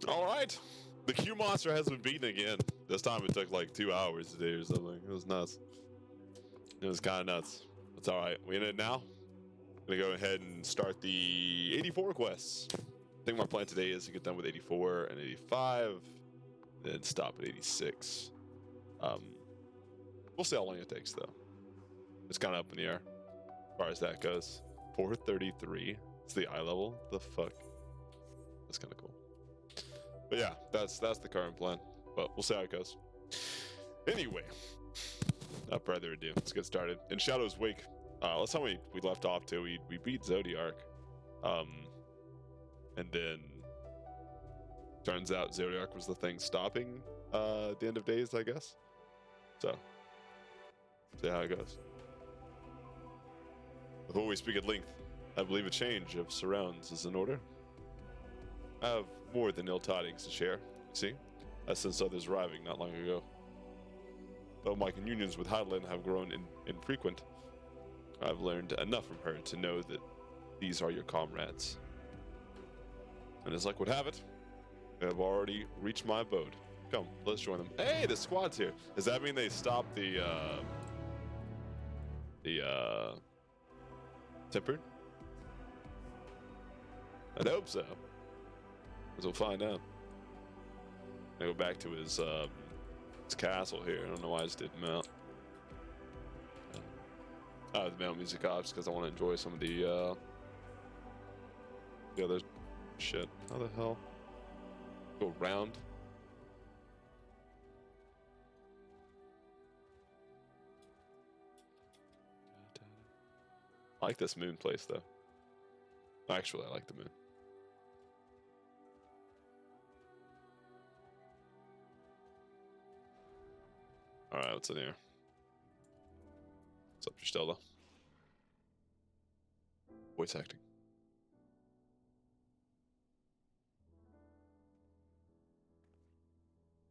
All right. The Q monster has been beaten again. This time it took like 2 hours to do or something. It was nuts. It was kind of nuts. It's all right. We in it now. Gonna go ahead and start the 84 quests. I think my plan today is to get done with 84 and 85, then stop at 86. We'll see how long it takes though. It's kind of up in the air as far as that goes. 433. It's the eye level. The fuck. That's kind of cool. But yeah, that's the current plan. But we'll see how it goes. Anyway, without further ado, let's get started. In Shadow's Wake, last time we left off to, we beat Zodiark. And then turns out Zodiark was the thing stopping the end of days, I guess. So, see how it goes. Before we speak at length, I believe a change of surrounds is in order. I have more than ill tidings to share, you see, as since others arriving not long ago. Though my communions with Hydaelyn have grown infrequent, I've learned enough from her to know that these are your comrades. And as luck would have it, they have already reached my abode. Come, let's join them. Hey, the squad's here. Does that mean they stopped the Tempered? I hope so. As we'll find out. I go back to his castle here. I don't know why I just didn't mount. The mount music off because I want to enjoy some of the other shit. How the hell? Go round. I like this moon place though. Actually, I like the moon. Alright, what's in here? What's up, Stella? Voice acting.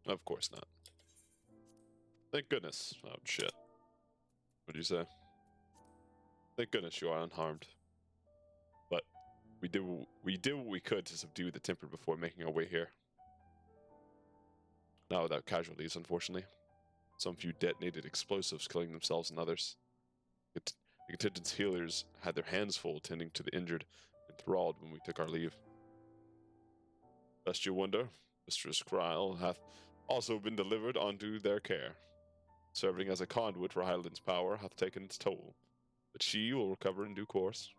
Of course not. Thank goodness. Oh, shit. What'd you say? Thank goodness you are unharmed. But we did what we could to subdue the Tempered before making our way here. Not without casualties, unfortunately. Some few detonated explosives, killing themselves and others. The Contingency healers had their hands full tending to the injured and enthralled when we took our leave. Lest you wonder, Mistress Kryle hath also been delivered unto their care. Serving as a conduit for Hydaelyn's power hath taken its toll, but she will recover in due course.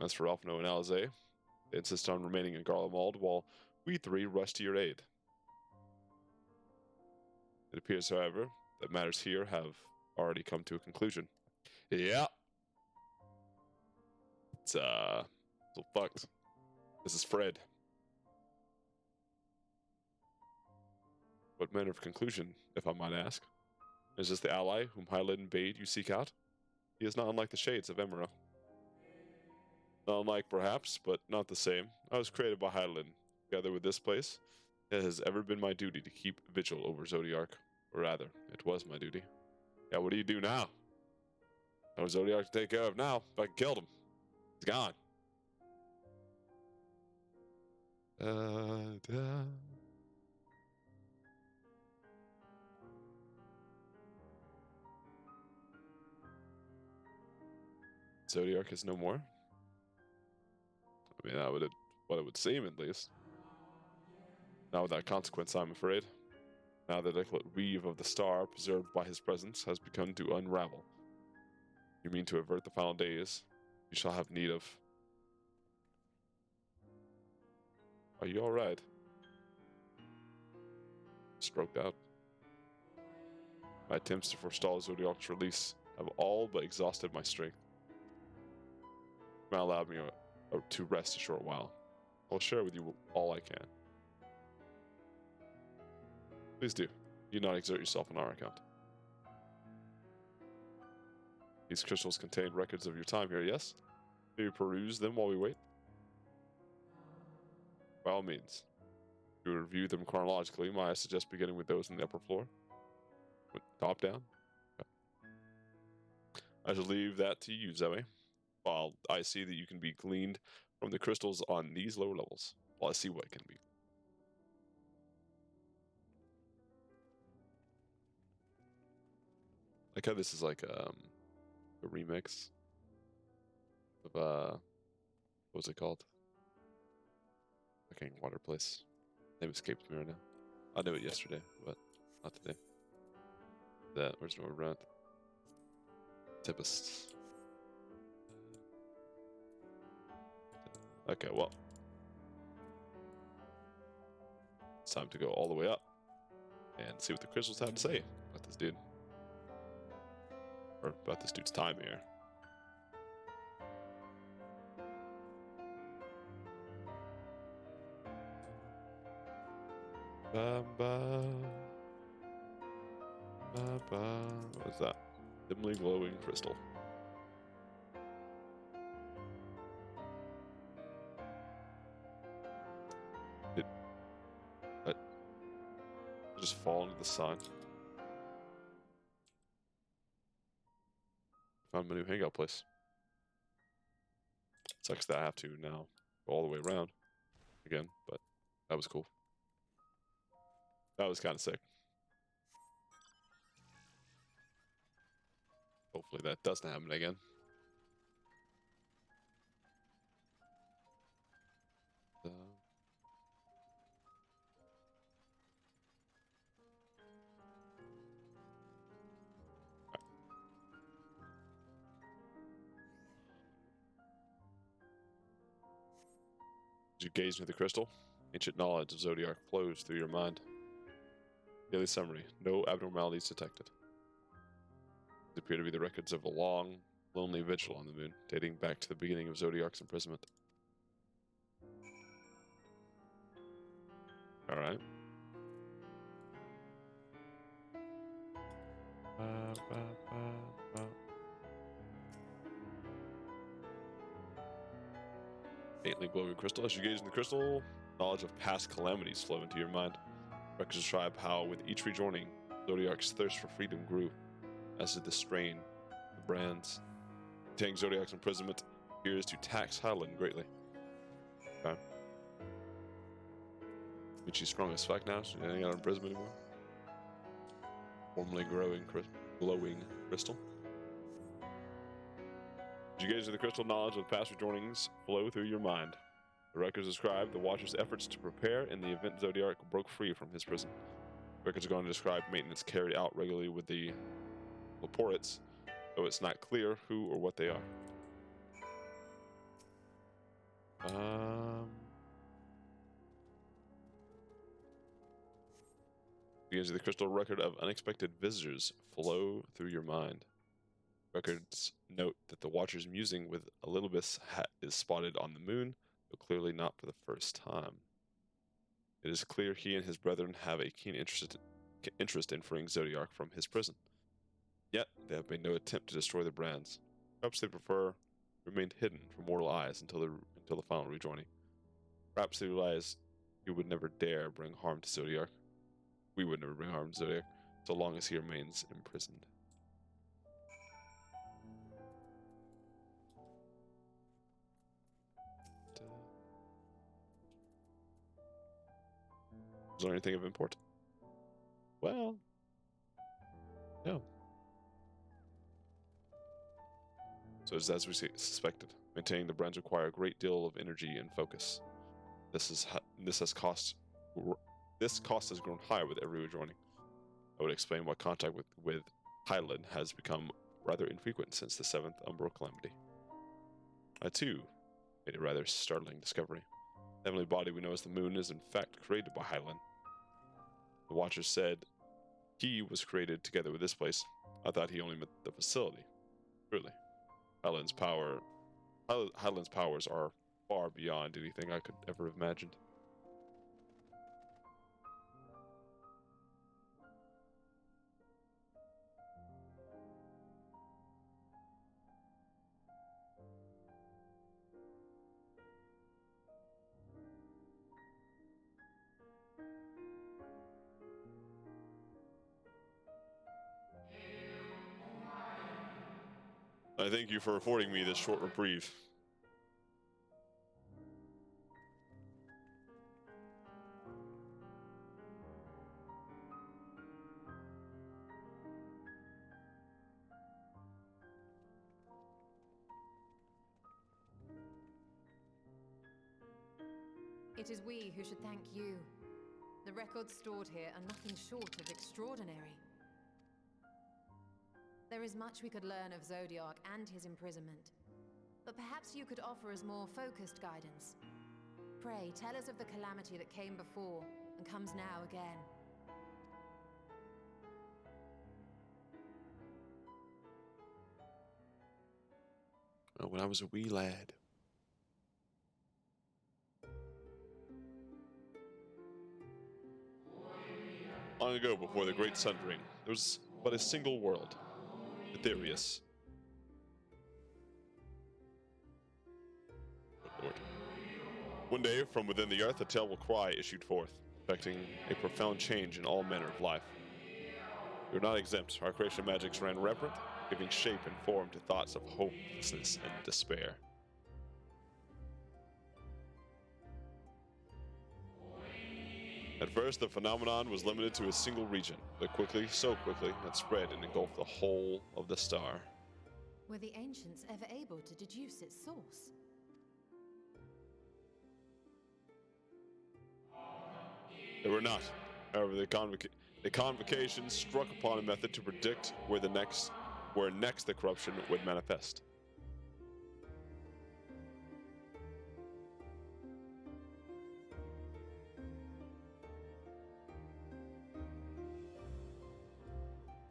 As for Alphino and Alize, they insist on remaining in Garlemald while we three rush to your aid. It appears, however, that matters here have already come to a conclusion. Yeah. It's so fucked. This is Fred. What manner of conclusion, if I might ask? Is this the ally whom Hydaelyn bade you seek out? He is not unlike the shades of Emera. Not unlike, perhaps, but not the same. I was created by Hydaelyn. Together with this place, it has ever been my duty to keep vigil over Zodiark. Or rather, it was my duty. Yeah, what do you do now? No Zodiark to take care of now. If I killed him, he's gone. Zodiark is no more. I mean, that would what it would seem, at least. Not without consequence, I'm afraid. Now the delicate weave of the star preserved by his presence has begun to unravel. You mean to avert the final days you shall have need of. Are you alright? Stroked out. My attempts to forestall Zodiark's release have all but exhausted my strength. You might allow me to rest a short while. I'll share with you all I can. Please do. Do not exert yourself on our account. These crystals contain records of your time here, yes? Do you peruse them while we wait? By all means. If you review them chronologically, might I suggest beginning with those in the upper floor? Top down? Okay. I shall leave that to you, Zoe. While I see that you can be gleaned from the crystals on these lower levels. Well, I see what can be. Like how this is like a remix of what was it called? Fucking water place. Name escapes me right now. I knew it yesterday, but not today. Where's no rent? Typists. Okay, well. It's time to go all the way up and see what the crystals have to say about this dude. Or about this dude's time here. What is that? Dimly glowing crystal. It just fall into the sun. Found my new hangout place. Sucks that I have to now go all the way around again, but that was cool. That was kind of sick. Hopefully that doesn't happen again. As you gaze into the crystal, ancient knowledge of Zodiac flows through your mind. Daily summary: no abnormalities detected. These appear to be the records of a long, lonely vigil on the moon, dating back to the beginning of Zodiac's imprisonment. Alright. Faintly glowing crystal. As you gaze in the crystal, knowledge of past calamities flow into your mind. Records describe how, with each rejoining, Zodiac's thirst for freedom grew, as did the strain, the brands. Containing Zodiac's imprisonment appears to tax Highland greatly. Okay. But she's strong as fuck now, so she ain't got imprisonment anymore. Formerly glowing crystal. As you gaze into the crystal, knowledge of past rejoinings flow through your mind. The records describe the Watcher's efforts to prepare in the event Zodiac broke free from his prison. Records are going to describe maintenance carried out regularly with the Laporets, though it's not clear who or what they are. Begins with the crystal. Record of unexpected visitors flow through your mind. Records note that the Watcher's musing with Elizabeth's hat is spotted on the moon, but clearly not for the first time. It is clear he and his brethren have a keen interest in freeing Zodiac from his prison. Yet, they have made no attempt to destroy the brands. Perhaps they prefer remained hidden from mortal eyes until the final rejoining. Perhaps they realize you would never dare bring harm to Zodiac. We would never bring harm to Zodiac, so long as he remains imprisoned. Is there anything of import? Well, no. So it's as we suspected. Maintaining the brands require a great deal of energy and focus. This cost has grown higher with every rejoining. I would explain why contact with Highland has become rather infrequent since the 7th Umbral Calamity. I too made a rather startling discovery. The heavenly body we know as the moon is in fact created by Highland. The Watcher said he was created together with this place. I thought he only meant the facility. Truly, Highland's powers are far beyond anything I could ever have imagined. I thank you for affording me this short reprieve. It is we who should thank you. The records stored here are nothing short of extraordinary. There is much we could learn of Zodiac and his imprisonment, but perhaps you could offer us more focused guidance. Pray, tell us of the calamity that came before and comes now again. When I was a wee lad. Long ago, before the Great Sundering, there was but a single world, Aetherius. Good Lord. One day, from within the earth, a terrible cry issued forth, affecting a profound change in all manner of life. We were not exempt. Our creation magics ran rampant, giving shape and form to thoughts of hopelessness and despair. At first, the phenomenon was limited to a single region, but quickly, so quickly, it spread and engulfed the whole of the star. Were the ancients ever able to deduce its source? They were not. However, the convocation struck upon a method to predict where next the corruption would manifest.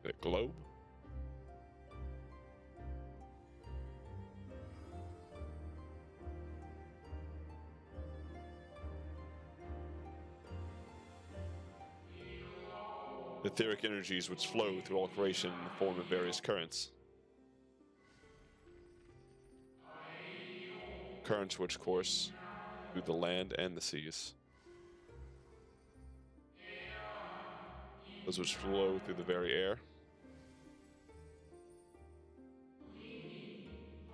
The globe? The etheric energies which flow through all creation in the form of various currents. Currents which course through the land and the seas. Those which flow through the very air.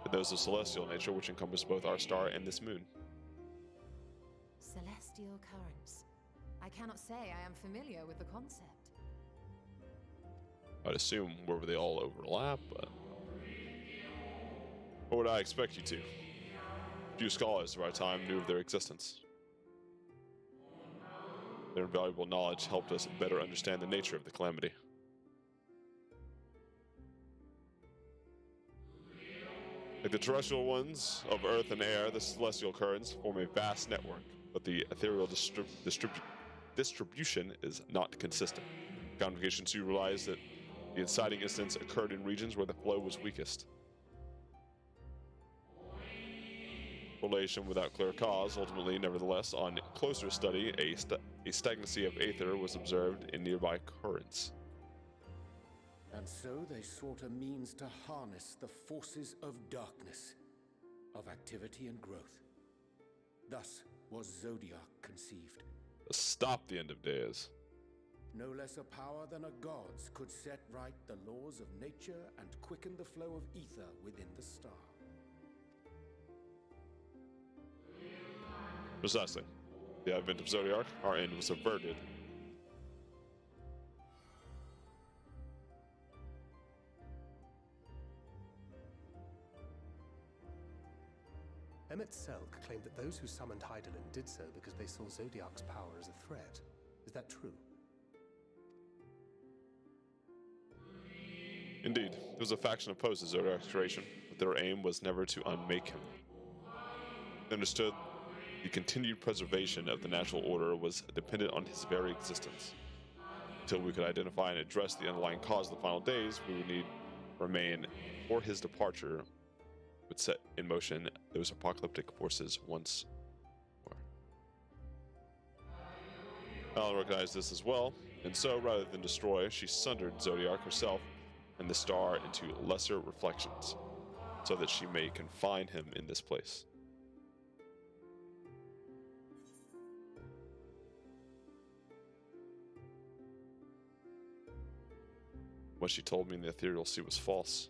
And those of celestial nature which encompass both our star and this moon. Celestial currents. I cannot say I am familiar with the concept. I'd assume wherever they all overlap, but what would I expect you to? Few scholars of our time knew of their existence. Their invaluable knowledge helped us better understand the nature of the calamity. Like the terrestrial ones of earth and air, the celestial currents form a vast network, but the ethereal distribution is not consistent. Convocation 2 realized that the inciting instance occurred in regions where the flow was weakest. Relation without clear cause, ultimately, nevertheless, on closer study, a stagnancy of aether was observed in nearby currents. And so they sought a means to harness the forces of darkness, of activity and growth. Thus was Zodiac conceived. Stop the end of days. No less a power than a god's could set right the laws of nature and quicken the flow of ether within the star. Precisely. The advent of Zodiac, our end was averted. Emmett Selk claimed that those who summoned Hydaelyn did so because they saw Zodiac's power as a threat. Is that true? Indeed, there was a faction opposed to Zodiac's creation, but their aim was never to unmake him. They understood the continued preservation of the natural order was dependent on his very existence. Until we could identify and address the underlying cause of the final days, we would need remain, or his departure would set in motion those apocalyptic forces once more. Alan recognized this as well, and so, rather than destroy, she sundered Zodiac herself and the star into lesser reflections, so that she may confine him in this place. What she told me in the ethereal sea was false.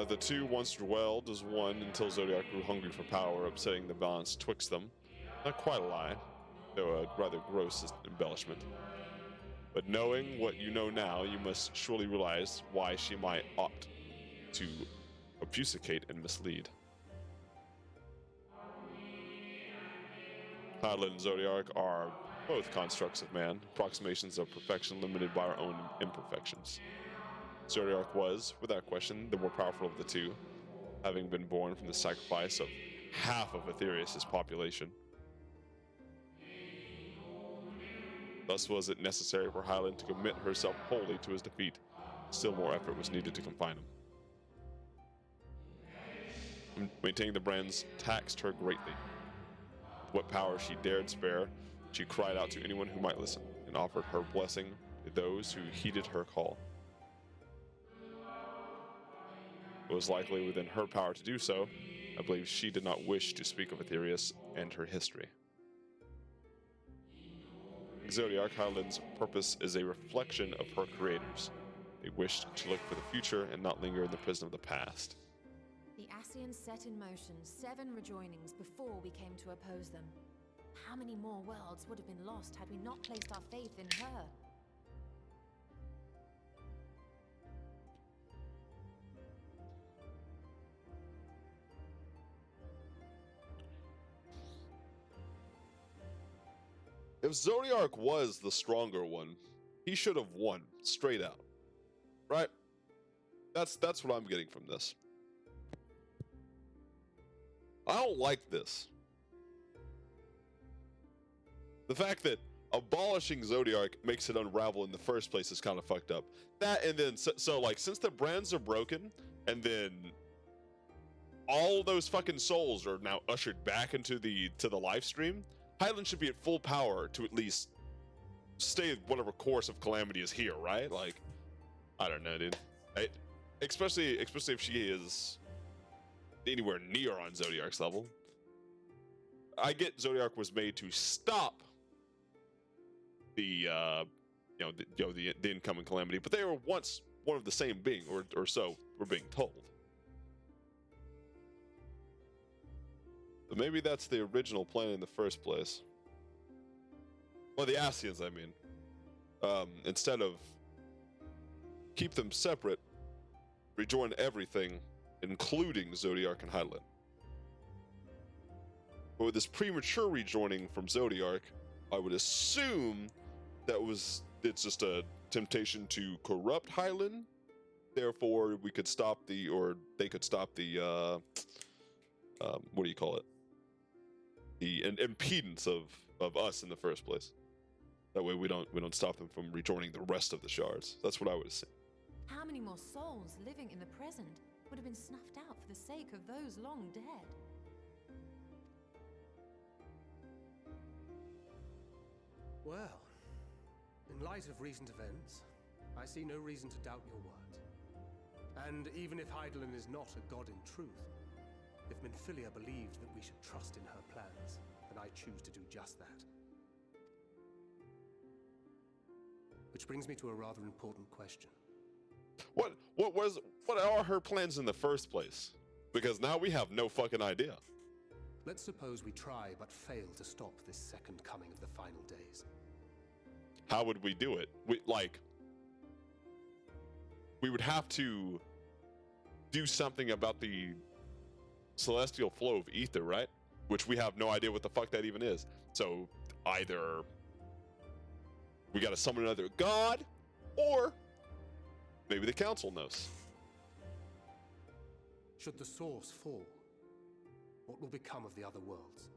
The two once dwelled as one until Zodiac grew hungry for power, upsetting the balance twixt them. Not quite a lie, though a rather gross embellishment. But knowing what you know now, you must surely realize why she might opt to obfuscate and mislead. Hydaelyn and Zodiark are both constructs of man, approximations of perfection limited by our own imperfections. Zodiark was, without question, the more powerful of the two, having been born from the sacrifice of half of Aetherius' population. Thus was it necessary for Hydaelyn to commit herself wholly to his defeat. Still more effort was needed to confine him. Maintaining the brands taxed her greatly. What power she dared spare, she cried out to anyone who might listen, and offered her blessing to those who heeded her call. It was likely within her power to do so. I believe she did not wish to speak of Aetherius and her history. Zodiark, Hydaelyn's purpose is a reflection of her creators. They wished to look for the future and not linger in the prison of the past. The Ascians set in motion 7 rejoinings before we came to oppose them. How many more worlds would have been lost had we not placed our faith in her? If Zodiark was the stronger one, he should have won straight out. Right? That's what I'm getting from this. I don't like this. The fact that abolishing Zodiark makes it unravel in the first place is kind of fucked up. That, and then so like, since the brands are broken, and then all those fucking souls are now ushered back into the live stream, Hydaelyn should be at full power to at least stay whatever course of calamity is here, right? Like, I don't know, dude. Especially if she is anywhere near on Zodiark's level. I get Zodiark was made to stop the incoming calamity, but they were once one of the same being, or so we're being told. But maybe that's the original plan in the first place. Well, the Ascians, I mean. Instead of keep them separate, rejoin everything, including Zodiark and Hydaelyn. But with this premature rejoining from Zodiark, I would assume it's just a temptation to corrupt Hydaelyn. Therefore, they could stop the what do you call it? The impedance of us in the first place. That way we don't stop them from rejoining the rest of the shards. That's what I would assume. How many more souls living in the present would have been snuffed out for the sake of those long dead? Well, in light of recent events, I see no reason to doubt your words. And even if Hydaelyn is not a god in truth, if Minfilia believes that we should trust in her plans, then I choose to do just that. Which brings me to a rather important question. What are her plans in the first place? Because now we have no fucking idea. Let's suppose we try but fail to stop this second coming of the final days. How would we do it? We would have to do something about the celestial flow of ether, right? Which we have no idea what the fuck that even is. So either we gotta summon another god, or maybe the council knows. Should the source fall, what will become of the other worlds?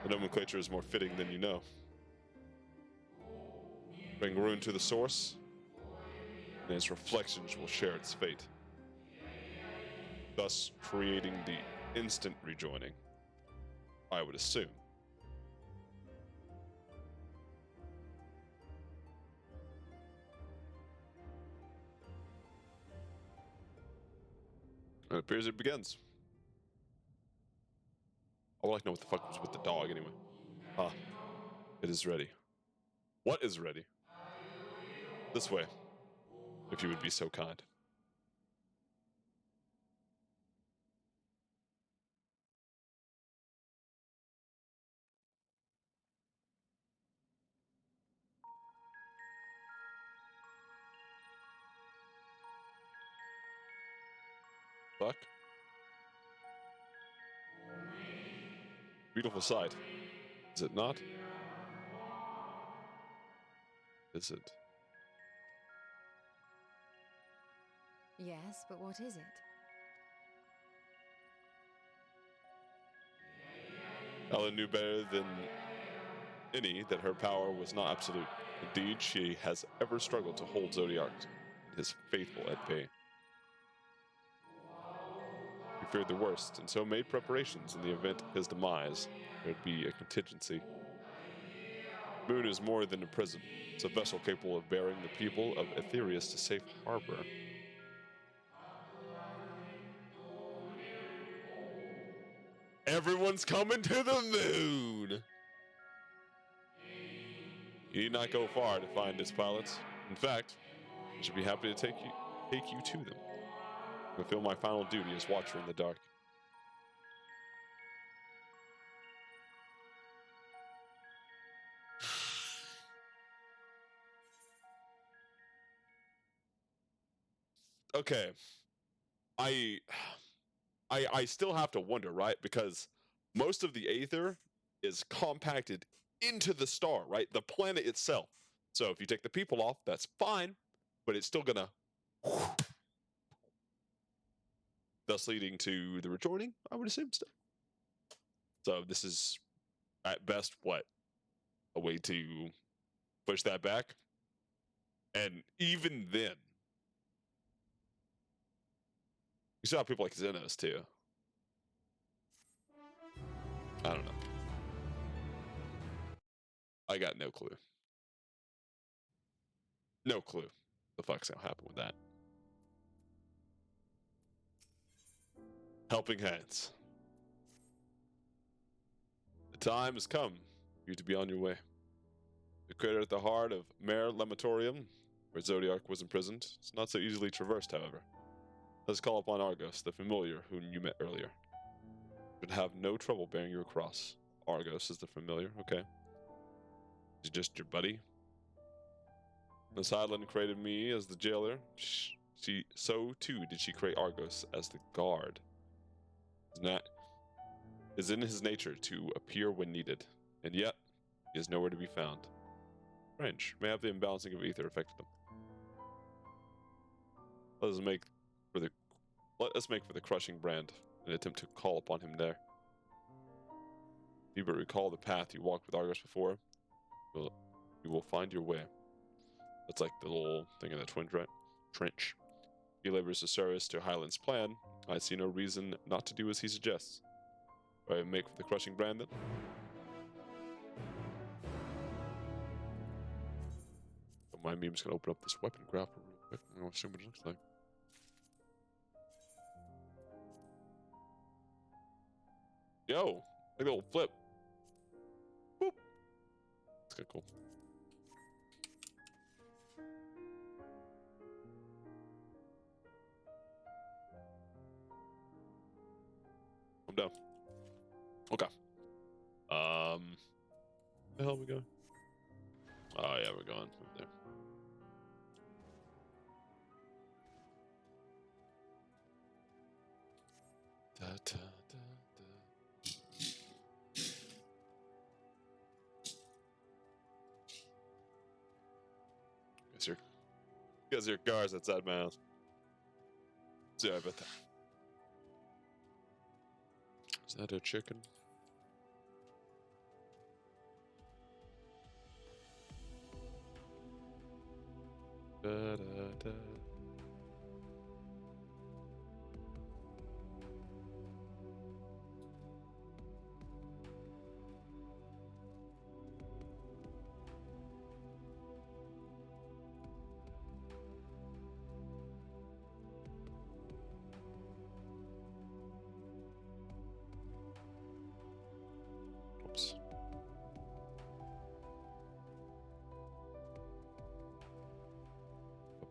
The nomenclature is more fitting than you know. Bring ruin to the source, and its reflections will share its fate, thus creating the instant rejoining, I would assume. It appears it begins. I would like to know what the fuck was with the dog anyway. It is ready. What is ready? This way, if you would be so kind. fuck? Beautiful sight. Is it not? Is it? Yes, but what is it? Ellen knew better than any that her power was not absolute. Indeed, she has ever struggled to hold Zodiac and his faithful at bay. He feared the worst, and so made preparations in the event of his demise. There would be a contingency. The moon is more than a prison. It's a vessel capable of bearing the people of Aetherius to safe harbor. Everyone's coming to the moon! You need not go far to find its pilots. In fact, I should be happy to take you to them. Fulfill my final duty as watcher in the dark. Okay. I still have to wonder, right? Because most of the Aether is compacted into the star, right? The planet itself. So if you take the people off, that's fine, but it's still gonna, thus leading to the rejoining, I would assume still. So this is at best what? A way to push that back? And even then, you still have people like Xenos too. I don't know. I got no clue. No clue. The fuck's gonna happen with that? Helping hands. The time has come for you to be on your way. The crater at the heart of Mare Lamatorium, where Zodiac was imprisoned, is not so easily traversed, however. Let's call upon Argos, the familiar whom you met earlier. Should have no trouble bearing you across. Argos is the familiar, okay. He's just your buddy. Miss Hyland created me as the jailer. So too did she create Argos as the guard. Is in his nature to appear when needed, and yet he is nowhere to be found. Strange. May have the imbalancing of ether affected him. Let us make for the crushing brand, in an attempt to call upon him there. If you but recall the path you walked with Argos before, you will find your way. That's like the little thing in the trench. He labors a service to Highland's plan. I see no reason not to do as he suggests. Do I make for the crushing brand then? Don't mind me, I'm just gonna open up this weapon grapple real quick. I want to see what it looks like. Yo, like a little flip. Boop. That's kind of cool. I'm down. Okay. Where the hell are we going? Oh yeah, we're going over there. Da, da, da, da. Guys, your cars outside my house. Sorry about that. Is that a chicken? Da, da, da. Oops.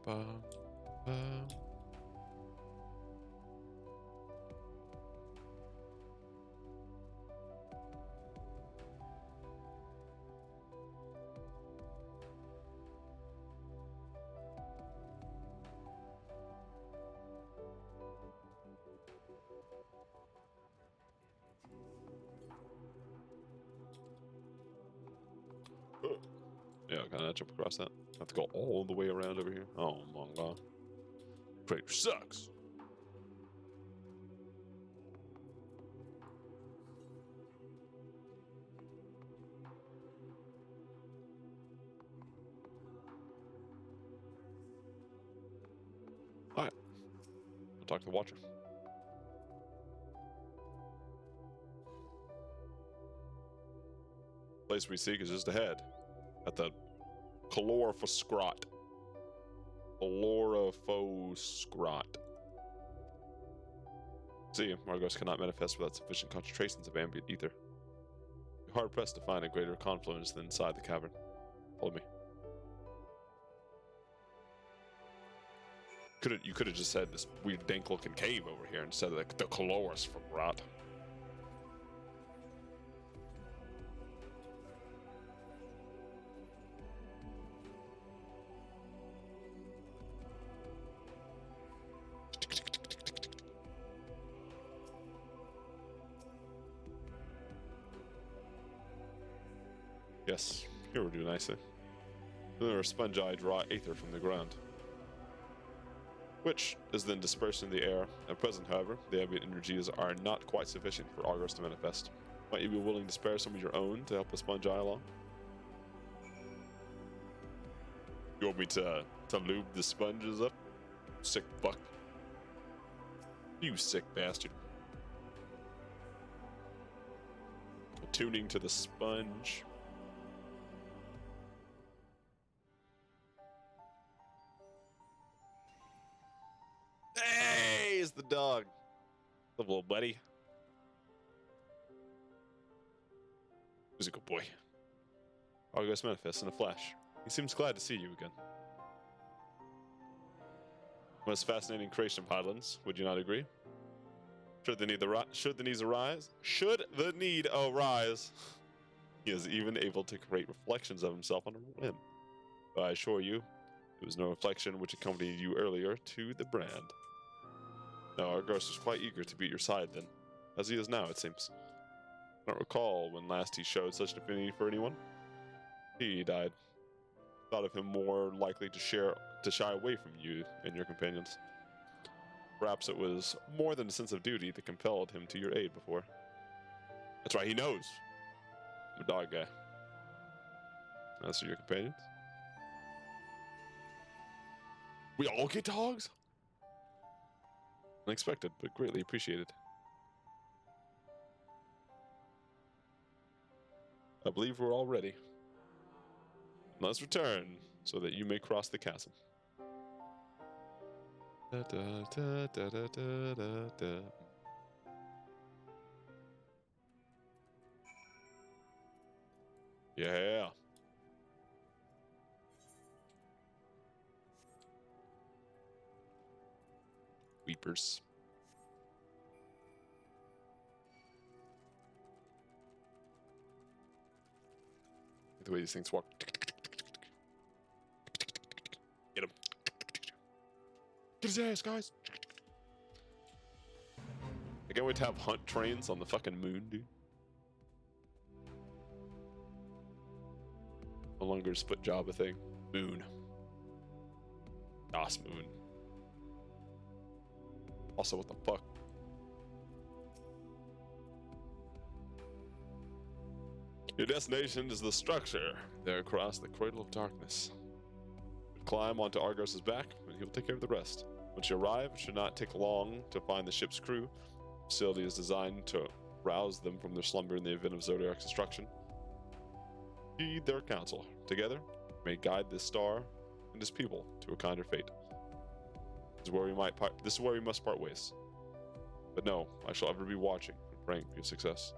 Ba-ba. Yeah, can I jump across that? I have to go all the way around over here. Oh my god. Crater sucks. Alright. I'll talk to the Watcher. Place we seek is just ahead. At the Caloriphoscrot. Caloriphoscrot. See, Argos cannot manifest without sufficient concentrations of ambient ether. You're hard pressed to find a greater confluence than inside the cavern. Follow me. You could have just said this weird dank looking cave over here instead of the Caloriphoscrot. Yes, here we're doing nicely. There are spongi draw aether from the ground, which is then dispersed in the air. At present, however, the ambient energies are not quite sufficient for Argos to manifest. Might you be willing to spare some of your own to help the spongi along? You want me to lube the sponges up? Sick fuck. You sick bastard. Attuning to the sponge. Hey, it's the dog. The little buddy. Who's a good boy? Argos manifests in a flash. He seems glad to see you again. Most fascinating creation of Highlands, would you not agree? Should the need arise, he is even able to create reflections of himself on a whim. But I assure you, it was no reflection which accompanied you earlier to the brand. Now, Argos was quite eager to be at your side then, as he is now, it seems. I don't recall when last he showed such an affinity for anyone. He died. Thought of him more likely to shy away from you and your companions. Perhaps it was more than a sense of duty that compelled him to your aid before. That's right, he knows. I'm a dog guy. As for your companions? We all get dogs? Unexpected, but greatly appreciated. I believe we're all ready. Let's return, so that you may cross the chasm. Da, da, da, da, da, da, da, da. Yeah. Weepers. The way these things walk. Get him. Get his ass, guys. I can't wait to have hunt trains on the fucking moon, dude. No longer just put job a thing. Moon. Das Moon. Also, what the fuck? Your destination is the structure there across the Cradle of Darkness. Climb onto Argos's back, and he'll take care of the rest. Once you arrive, it should not take long to find the ship's crew. The facility is designed to rouse them from their slumber in the event of Zodiac's destruction. Heed their counsel. Together, may guide this star and his people to a kinder fate. This is where we must part ways. But no, I shall ever be watching and praying for your success.